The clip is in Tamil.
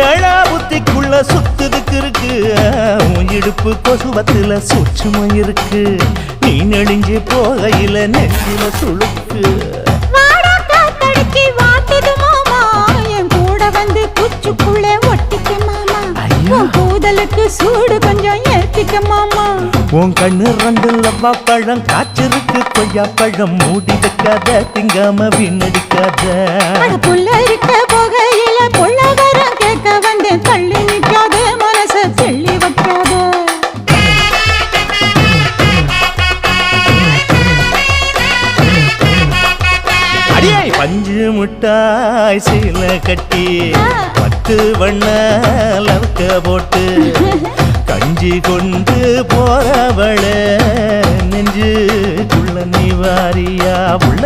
ஏழா புத்திக்குள்ள சுத்துதுக்கு இருக்கு உன் இடுப்பு கொசுவத்துல சூட்சுமம் இருக்கு நீ நெடுஞ்சு போகையில நெஞ்சில சுழுக்கு குச்சுக்குள்ளே ஒட்டிக்க மாமா கூதலுக்கு சூடு கொஞ்சம் ஏத்திக்க மாமா உன் கண்ணு ரெண்டு லவ்வா பழம் காய்ச்சிருக்கு கொய்யா பழம் மூடி வைக்காத திங்காம வீணடிக்காத புள்ள இருக்க போகையில பொள்ளகரம் கேட்க வந்தேன் தள்ளி நிற்காத மனச தெள்ளி வைக்காத அடியே பஞ்சு முட்டாய் சீல கட்டி 10 வண்ண லவக்க போட்டு கஞ்சி கொண்டு போறவள நெஞ்சுக்குள்ள நீ வாரியா உள்ள